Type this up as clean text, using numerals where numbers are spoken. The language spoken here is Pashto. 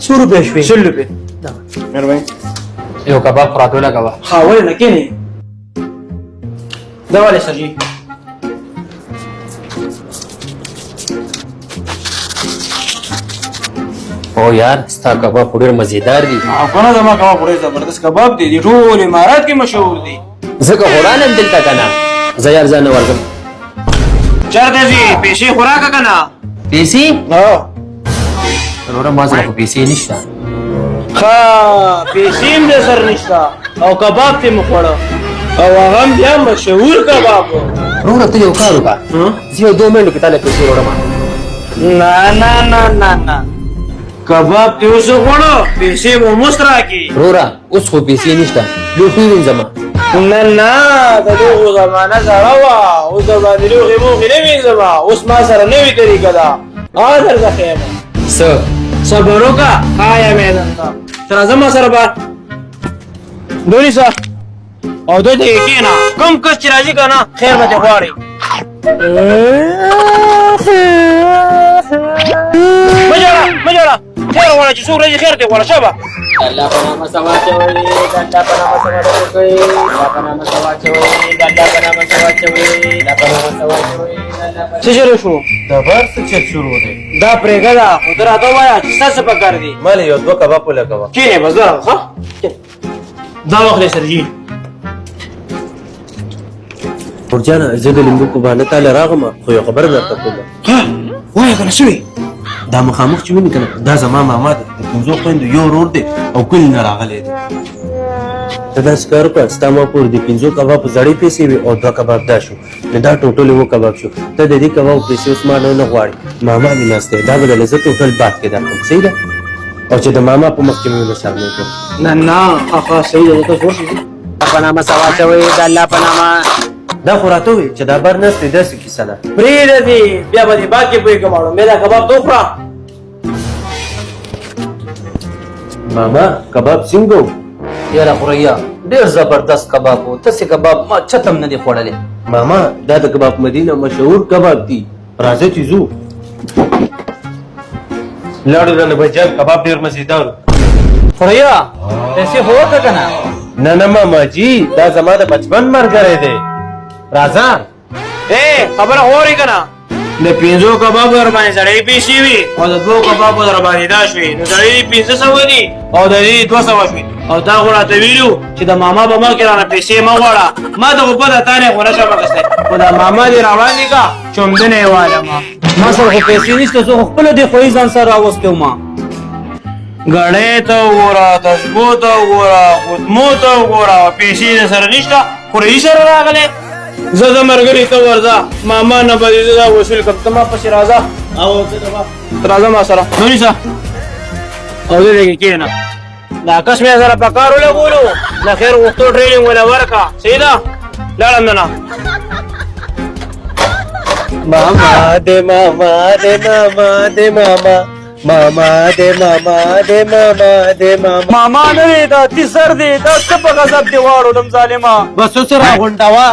100 روپے شوي 100 روپے مهرباني یو کباب پراتو لګوا ها ولې نه کېنې دا والے سر جی او یار ستا کباب ډېر مزیدار دي کنه زما کباب ډېر زبردست کباب دي ټول امارات کې مشهور دي زکه قرانم دلته کنه زيار ځان ورګم چرته زی پیسې خوراکه کنه پیسې ها ورو ما سره پیسې نشته ها پیسې دې سر نشته او کباب ته مخوړه او هغه بیا مشهور کباب ورو ته یو کار وکړه زه 2 منټو کې تعالی پیسې وړم نه نه نه نه نه کباب ته اوس غواړو پیسې مو مسترا کی رورا اوس خو پیسې نشته لوخي وینځم نه نه د دغه زمانہ زړه وا او د باندې لوخي مو غلې وینځم اوس ما سره نوې طریقه ده اذر ځخه صبر وکا آیا میدان تا تر زما سره با دونی سا او دوی ته کېنا کم کس چې راځي کنه خیر به غواړي مجاړه خیر ولا چې څوک راځي خیر دی ولا شابه الله په نامه سوا چوي الله په نامه سوا چوي الله په نامه سوا چوي الله په نامه سوا چوي الله په نامه سوا چوي څه شروع شو دا بار څه چل شروع دی دا پرېګه دا خو راته وایا چې تاسو په کار دي مال یو 2 کباب ولګوا کینه بس دا ښه دا وخت سرجی ورجانا زه د لیمبو په باندې تعالی راغم خو یو خبر درته کوم ها وای کنه شوی دا مخامخ چې مونږ کنه دا زما ماما ده د پنځو خويندو یو ورور دی او کل نه راغلی دی ته دا سکار په ستامه پور دی 5 کباب زړې پیسې وي او 2 کباب دا شو نه دا ټوټل وو کباب شو ته د دې کباب پیسې اوس ما نه غواړي ماما مې ناشته دا بدل زه ټوټل بات کې دا کوم صحیح ده او چې د ماما په مخ کې مې نه شامل کړ نه نه اخا صحیح ده تاسو ورشي په نامه سوا چوي الله په نامه دا خو راته وي چې دا بر نسته داسې کیسه ده پرې دې بیا به باقي په کومړو مې دا کباب تو خورا ماما کباب څنګه یاره خوریا ډېر زبردست کباب وو تاسې کباب ما چتم نه دی خوړلې ماما دا د کباب مدینه مشهور کباب دي راځه چې زو لاړو نه بجال کباب ډېر مزیدار خوریا پیسې هو کنه نه نه ماما جی دا زما د بچپن مرګره دی راځه اے خبره اوري کنه د 5 کباب ور باندې زړې پیسې وي او د 2 کباب ور باندې دا شوي نو زړې 500 دي او د دې 200 شوي او دا غواړه ویلو چې د ماما به ما کرانه پیسې ما غواړه ما د په د تاریخ ورشه بغسته او د ماما دی روان دي کا چومدنه واله ما سره پیسې نشته زه خپل د خوې ځان سره راوستم ما غړې ته وګوره تاسو ته وګوره خدمو ته وګوره پیسې سره نشته خو یې سره راغله زه د مرګري ته ورځه ماما نه به دا وصول کوم ته ما پسې راځه او زه راځه ما سره نوري څه او دې کې کېنه دا کس مې سره پکارو لګولو د خیر وختو ټریننګ ولا ورکا سیدا لاړم نه ماما دے ماما دے ماما دے ماما ماما دے ماما دے ماما دے ماما ماما نه دا تی سر دی دا څه په غضب دی واړو دم ظالما بس سره غونډاوا